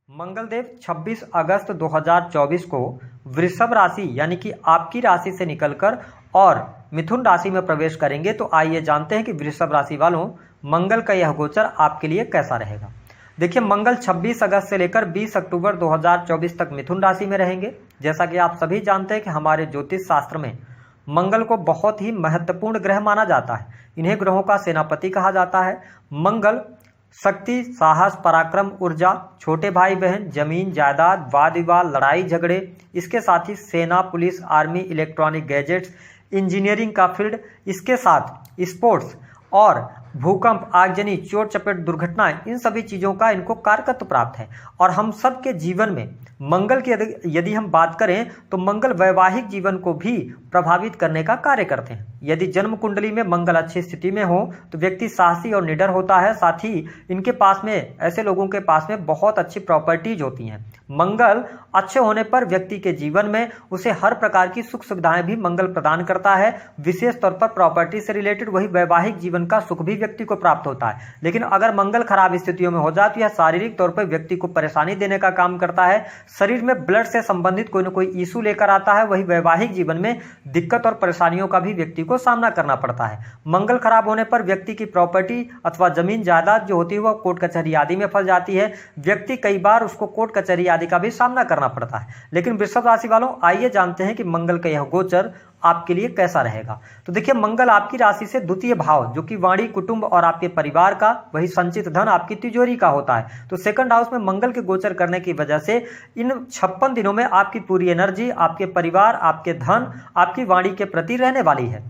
मंगलदेव 26 अगस्त 2024 को वृषभ राशि यानी कि आपकी राशि से निकलकर और मिथुन राशि में प्रवेश करेंगे। तो आइए जानते हैं कि वृषभ राशि वालों मंगल का यह गोचर आपके लिए कैसा रहेगा। देखिए, मंगल 26 अगस्त से लेकर 20 अक्टूबर 2024 तक मिथुन राशि में रहेंगे। जैसा कि आप सभी जानते हैं कि हमारे ज्योतिष शास्त्र में मंगल को बहुत ही महत्वपूर्ण ग्रह माना जाता है। इन्हें ग्रहों का सेनापति कहा जाता है। मंगल शक्ति, साहस, पराक्रम, ऊर्जा, छोटे भाई बहन, जमीन जायदाद, वाद विवाद, लड़ाई झगड़े, इसके साथ ही सेना, police, army, electronic gadgets, engineering का फील्ड, इसके साथ स्पोर्ट्स और भूकंप, आगजनी, चोट चपेट, दुर्घटनाएं, इन सभी चीज़ों का इनको कारकत्व प्राप्त है। और हम सब के जीवन में मंगल की यदि हम बात करें तो मंगल वैवाहिक जीवन को भी प्रभावित करने का कार्य करते हैं। यदि जन्म कुंडली में मंगल अच्छी स्थिति में हो तो व्यक्ति साहसी और निडर होता है। साथ ही इनके पास में ऐसे लोगों के पास में बहुत अच्छी प्रॉपर्टीज होती हैं। मंगल अच्छे होने पर व्यक्ति के जीवन में उसे हर प्रकार की सुख सुविधाएं भी मंगल प्रदान करता है। विशेष तौर पर प्रॉपर्टी से रिलेटेड वही वैवाहिक जीवन का सुख भी व्यक्ति को प्राप्त होता है। लेकिन अगर मंगल खराब स्थितियों में हो जाए तो यह शारीरिक तौर पर व्यक्ति को परेशानी देने का काम करता है। शरीर में ब्लड से संबंधित कोई न कोई इशू लेकर आता है। वही वैवाहिक जीवन में दिक्कत और परेशानियों का भी व्यक्ति को सामना करना पड़ता है। मंगल खराब होने पर व्यक्ति की प्रॉपर्टी अथवा जमीन जायदाद जो होती है वह कोर्ट कचहरी आदि में फंस जाती है। व्यक्ति कई बार उसको कोर्ट कचहरी आदि का भी सामना करना पड़ता है। लेकिन वृषभ राशि वालों, आइए जानते हैं कि मंगल का यह गोचर आपके लिए कैसा रहेगा। तो देखिए, मंगल आपकी राशि से द्वितीय भाव जो कि वाणी, कुटुंब और आपके परिवार का, वही संचित धन आपकी तिजोरी का होता है। तो सेकंड हाउस में मंगल के गोचर करने की वजह से इन 56 दिनों में आपकी पूरी एनर्जी आपके परिवार, आपके धन, आपकी वाणी के प्रति रहने वाली है।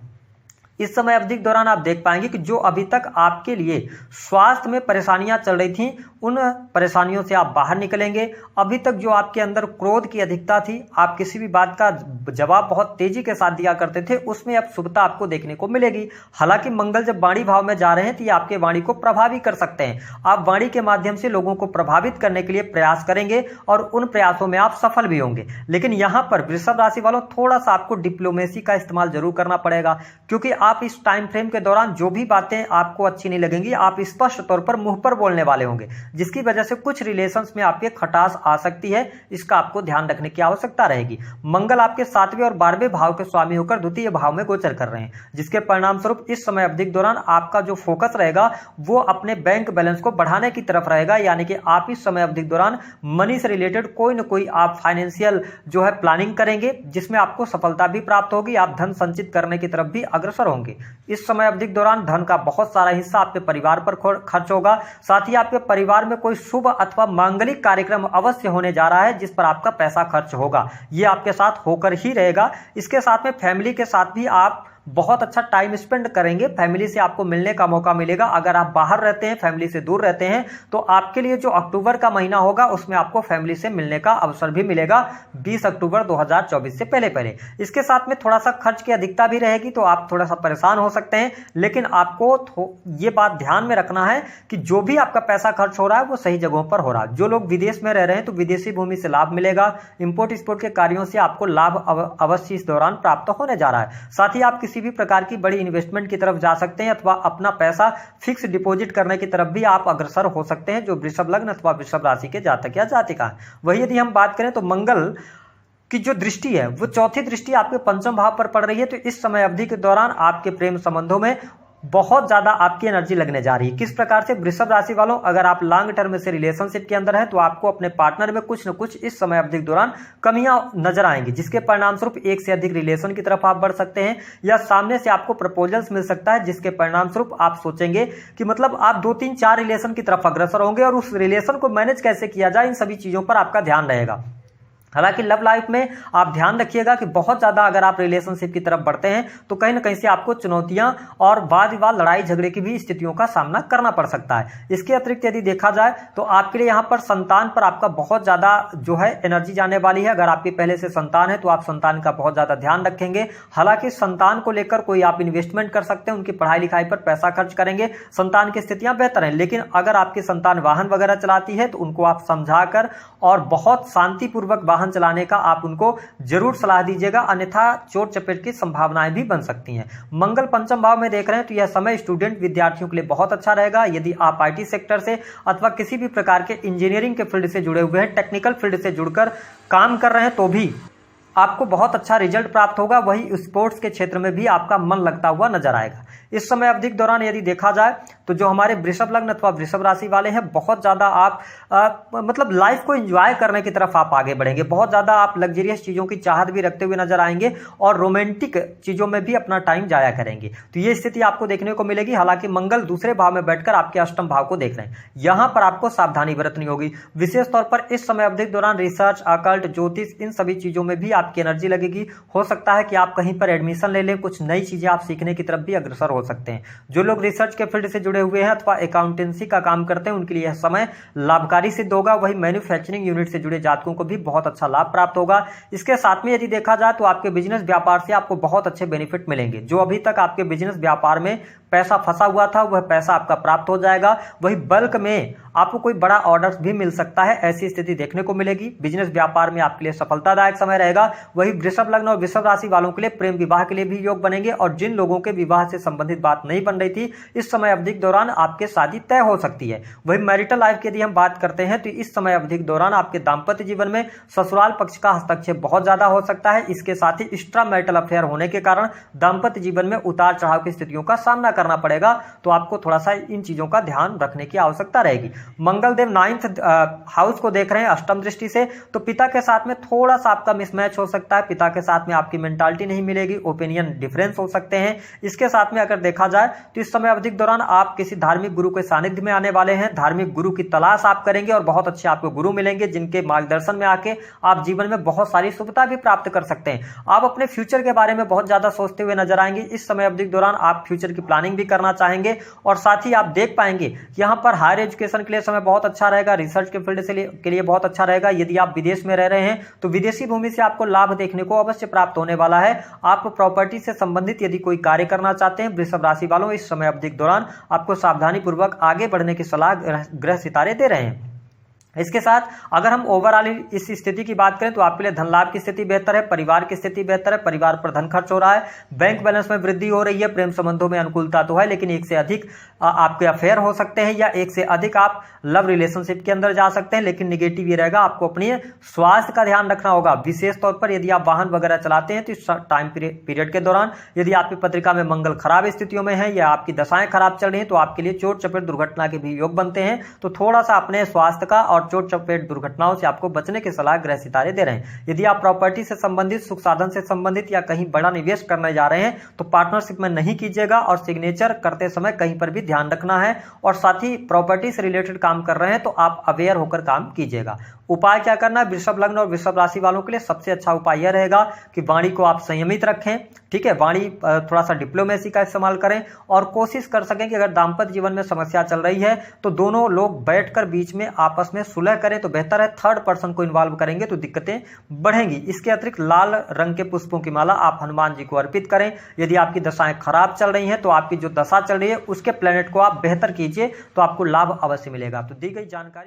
इस समय अवधि के दौरान आप देख पाएंगे कि जो अभी तक आपके लिए स्वास्थ्य में परेशानियां चल रही थीं, उन परेशानियों से आप बाहर निकलेंगे। अभी तक जो आपके अंदर क्रोध की अधिकता थी, आप किसी भी बात का जवाब बहुत तेजी के साथ दिया करते थे, उसमें अब शुभता आपको देखने को मिलेगी। हालांकि मंगल जब वाणी भाव में जा रहे हैं तो ये आपके वाणी को प्रभावी कर सकते हैं। आप वाणी के माध्यम से लोगों को प्रभावित करने के लिए प्रयास करेंगे और उन प्रयासों में आप सफल भी होंगे। लेकिन यहां पर वृषभ राशि वालों थोड़ा सा आपको डिप्लोमेसी का इस्तेमाल जरूर करना पड़ेगा, क्योंकि आप इस टाइम फ्रेम के दौरान जो भी बातें आपको अच्छी नहीं लगेंगी, आप स्पष्ट तौर पर मुंह पर बोलने वाले होंगे, जिसकी वजह से कुछ रिलेशंस में आपके खटास आ सकती है। इसका आपको ध्यान रखने की आवश्यकता रहेगी। मंगल आपके 7वें और 12वें भाव के स्वामी होकर द्वितीय भाव में गोचर कर रहे हैं, जिसके परिणाम स्वरूप इस समय अवधि के दौरान आपका जो फोकस रहेगा वो अपने बैंक बैलेंस को बढ़ाने की तरफ रहेगा। यानी कि आप इस समय अवधि के दौरान मनी से रिलेटेड कोई ना कोई आप फाइनेंशियल जो है प्लानिंग करेंगे, जिसमें आपको सफलता भी प्राप्त होगी। आप धन संचित करने की तरफ भी अग्रसर होंगे। इस समय अवधि के दौरान धन का बहुत सारा हिस्सा आपके परिवार पर खर्च होगा। साथ ही आपके परिवार में कोई शुभ अथवा मांगलिक कार्यक्रम अवश्य होने जा रहा है, जिस पर आपका पैसा खर्च होगा। ये आपके साथ होकर ही रहेगा। इसके साथ में फैमिली के साथ भी आप बहुत अच्छा टाइम स्पेंड करेंगे। फैमिली से आपको मिलने का मौका मिलेगा। अगर आप बाहर रहते हैं, फैमिली से दूर रहते हैं, तो आपके लिए जो अक्टूबर का महीना होगा उसमें आपको फैमिली से मिलने का अवसर भी मिलेगा 20 अक्टूबर 2024 से पहले पहले। इसके साथ में थोड़ा सा खर्च की अधिकता भी रहेगी, तो आप थोड़ा सा परेशान हो सकते हैं। लेकिन आपको ये बात ध्यान में रखना है कि जो भी आपका पैसा खर्च हो रहा है वो सही जगहों पर हो रहा है। जो लोग विदेश में रह रहे हैं तो विदेशी भूमि से लाभ मिलेगा। इंपोर्ट एक्सपोर्ट के कार्यों से आपको लाभ अवश्य इस दौरान प्राप्त होने जा रहा है। साथ ही आप किसी भी प्रकार की बड़ी इन्वेस्टमेंट की तरफ जा सकते हैं अथवा अपना पैसा फिक्स डिपॉजिट करने की तरफ भी आप अग्रसर हो सकते हैं, जो वृषभ लग्न अथवा वृषभ राशि के जातक या जातिका है। वही यदि हम बात करें तो मंगल की जो दृष्टि है वो चौथी दृष्टि आपके पंचम भाव पर पड़ रही है। तो इस समय अवधि के दौरान आपके प्रेम संबंधों में बहुत ज्यादा आपकी एनर्जी लगने जा रही है। किस प्रकार से वृषभ राशि वालों, अगर आप लॉन्ग टर्म से रिलेशनशिप के अंदर हैं तो आपको अपने पार्टनर में कुछ न कुछ इस समय अवधि के दौरान कमियां नजर आएंगी, जिसके परिणाम स्वरूप एक से अधिक रिलेशन की तरफ आप बढ़ सकते हैं, या सामने से आपको प्रपोजल्स मिल सकता है, जिसके परिणाम स्वरूप आप सोचेंगे कि मतलब आप 2, 3, 4 रिलेशन की तरफ अग्रसर होंगे और उस रिलेशन को मैनेज कैसे किया जाए, इन सभी चीजों पर आपका ध्यान रहेगा। हालांकि लव लाइफ में आप ध्यान रखिएगा कि बहुत ज्यादा अगर आप रिलेशनशिप की तरफ बढ़ते हैं तो कहीं ना कहीं से आपको चुनौतियां और वाद विवाद, लड़ाई झगड़े की भी स्थितियों का सामना करना पड़ सकता है। इसके अतिरिक्त यदि देखा जाए तो आपके लिए यहां पर संतान पर आपका बहुत ज्यादा जो है एनर्जी जाने वाली है। अगर आपकी पहले से संतान है तो आप संतान का बहुत ज्यादा ध्यान रखेंगे। हालांकि संतान को लेकर कोई आप इन्वेस्टमेंट कर सकते हैं, उनकी पढ़ाई लिखाई पर पैसा खर्च करेंगे, संतान की स्थितियां बेहतर हैं। लेकिन अगर आपकी संतान वाहन वगैरह चलाती है तो उनको आप समझाकर और बहुत शांतिपूर्वक वाहन चलाने का आप उनको जरूर सलाह दीजिएगा, अन्यथा चोट चपेट की संभावनाएं भी बन सकती हैं। मंगल पंचम भाव में देख रहे हैं तो यह समय स्टूडेंट विद्यार्थियों के लिए बहुत अच्छा रहेगा। यदि आप IT सेक्टर से अथवा किसी भी प्रकार के इंजीनियरिंग के फील्ड से जुड़े हुए हैं, टेक्निकल फील्ड से जुड़कर काम कर रहे हैं, तो भी आपको बहुत अच्छा रिजल्ट प्राप्त होगा। वही स्पोर्ट्स के क्षेत्र में भी आपका मन लगता हुआ नजर आएगा। इस समय अवधि के दौरान यदि देखा जाए तो जो हमारे वृषभ लग्न अथवा वृषभ राशि वाले हैं, बहुत ज्यादा आप मतलब लाइफ को एंजॉय करने की तरफ आप आगे बढ़ेंगे। बहुत ज्यादा आप लग्जरियस चीजों की चाहत भी रखते हुए नजर आएंगे और रोमांटिक चीजों में भी अपना टाइम जाया करेंगे। तो ये स्थिति आपको देखने को मिलेगी। हालांकि मंगल दूसरे भाव में बैठकर आपके अष्टम भाव को देख रहे हैं, यहां पर आपको सावधानी बरतनी होगी। विशेष तौर पर इस समय अवधि के दौरान रिसर्च, अकल्ट, ज्योतिष, इन सभी चीजों में भी आपकी एनर्जी लगेगी। हो सकता है कि आप कहीं पर एडमिशन ले लें, कुछ नई चीजें आप सीखने की तरफ भी अग्रसर हो सकते हैं। जो लोग रिसर्च के फील्ड से जुड़े हुए हैं अथवा अकाउंटेंसी का काम करते हैं, उनके लिए यह समय लाभकारी सिद्ध होगा। वही मैन्युफैक्चरिंग यूनिट से जुड़े जातकों को भी बहुत अच्छा लाभ प्राप्त होगा। इसके साथ में यदि देखा जाए तो आपके बिजनेस व्यापार से आपको बहुत अच्छे बेनिफिट मिलेंगे। जो अभी तक आपके बिजनेस व्यापार में पैसा फंसा हुआ था, वह पैसा आपका प्राप्त हो जाएगा। वही बल्क में आपको कोई बड़ा ऑर्डर भी मिल सकता है, ऐसी स्थिति देखने को मिलेगी। बिजनेस व्यापार में आपके लिए सफलतादायक समय रहेगा। वही वृषभ लग्न और वृषभ राशि वालों के लिए प्रेम विवाह के लिए भी योग बनेंगे और जिन लोगों के विवाह से संबंधित बात नहीं बन रही थी, इस समय अवधि के दौरान आपके शादी तय हो सकती है। वही मैरिटल लाइफ की यदि हम बात करते हैं तो इस समय अवधि के दौरान आपके दाम्पत्य जीवन में ससुराल पक्ष का हस्तक्षेप बहुत ज्यादा हो सकता है। इसके साथ ही एक्स्ट्रा मैरिटल अफेयर होने के कारण दाम्पत्य जीवन में उतार चढ़ाव की स्थितियों का सामना करना पड़ेगा। तो आपको थोड़ा सा इन चीजों का ध्यान रखने की आवश्यकता रहेगी। मंगल देव 9th हाउस को देख रहे हैं अष्टम दृष्टि से, तो पिता के साथ में थोड़ा सा आपका मिसमैच हो सकता है। पिता के साथ में आपकी मेंटालिटी नहीं मिलेगी, ओपिनियन डिफरेंस हो सकते हैं। इसके साथ में अगर देखा जाए तो इस समय अवधि के दौरान आप किसी धार्मिक गुरु के सानिध्य में आने वाले हैं। धार्मिक गुरु की तलाश आप करेंगे और बहुत अच्छे आपको गुरु मिलेंगे, जिनके मार्गदर्शन में आके आप जीवन में बहुत सारी शुभता भी प्राप्त कर सकते हैं। आप अपने फ्यूचर के बारे में बहुत ज्यादा सोचते हुए नजर आएंगे। इस समय अवधि के दौरान आप फ्यूचर की प्लानिंग भी करना चाहेंगे और साथ ही आप देख पाएंगे कि यहाँ पर हायर एजुकेशन के लिए समय बहुत अच्छा रहेगा। रिसर्च के फील्ड के लिए बहुत अच्छा रहेगा। यदि आप विदेश में रह रहे हैं तो विदेशी भूमि से आपको लाभ देखने को अवश्य प्राप्त होने वाला है। आप प्रॉपर्टी से संबंधित यदि कोई कार्य करना चाहते हैं, वृषभ राशि वालों, इस समय अवधि के दौरान आपको सावधानी पूर्वक आगे बढ़ने की सलाह ग्रह सितारे दे रहे हैं। इसके साथ अगर हम ओवरऑल इस स्थिति की बात करें तो आपके लिए धन लाभ की स्थिति बेहतर है, परिवार की स्थिति बेहतर है, परिवार पर धन खर्च हो रहा है, बैंक बैलेंस में वृद्धि हो रही है, प्रेम संबंधों में अनुकूलता तो है, लेकिन एक से अधिक आपके अफेयर हो सकते हैं या एक से अधिक आप लव रिलेशनशिप के अंदर जा सकते हैं। लेकिन निगेटिव ये रहेगा, आपको अपनी स्वास्थ्य का ध्यान रखना होगा। विशेष तौर पर यदि आप वाहन वगैरह चलाते हैं तो इस टाइम पीरियड के दौरान यदि आपकी पत्रिका में मंगल खराब स्थितियों में है या आपकी दशाएं खराब चल रही हैं तो आपके लिए चोट चपेट दुर्घटना के भी योग बनते हैं। तो थोड़ा सा अपने स्वास्थ्य का और चोट चपेट दुर्घटनाओं से आपको बचने की सलाह ग्रह सितारे दे रहे हैं। यदि आप प्रॉपर्टी से संबंधित, सुख साधन से संबंधित या कहीं बड़ा निवेश करने जा रहे हैं तो पार्टनरशिप में नहीं कीजिएगा और सिग्नेचर करते समय कहीं पर भी ध्यान रखना है। और साथ ही प्रॉपर्टी से रिलेटेड काम कर रहे हैं तो आप अवेयर होकर काम कीजिएगा। उपाय क्या करना है? वृषभ लग्न और वृषभ राशि वालों के लिए सबसे अच्छा उपाय यह रहेगा कि वाणी को आप संयमित रखें। ठीक है, वाणी थोड़ा सा डिप्लोमेसी का इस्तेमाल करें और कोशिश कर सकें कि अगर दाम्पत्य जीवन में समस्या चल रही है तो दोनों लोग बैठकर बीच में आपस में सुलह करें तो बेहतर है। थर्ड पर्सन को इन्वॉल्व करेंगे तो दिक्कतें बढ़ेंगी। इसके अतिरिक्त लाल रंग के पुष्पों की माला आप हनुमान जी को अर्पित करें। यदि आपकी दशाएं खराब चल रही हैं तो आपकी जो दशा चल रही है उसके प्लेनेट को आप बेहतर कीजिए तो आपको लाभ अवश्य मिलेगा। तो दी गई जानकारी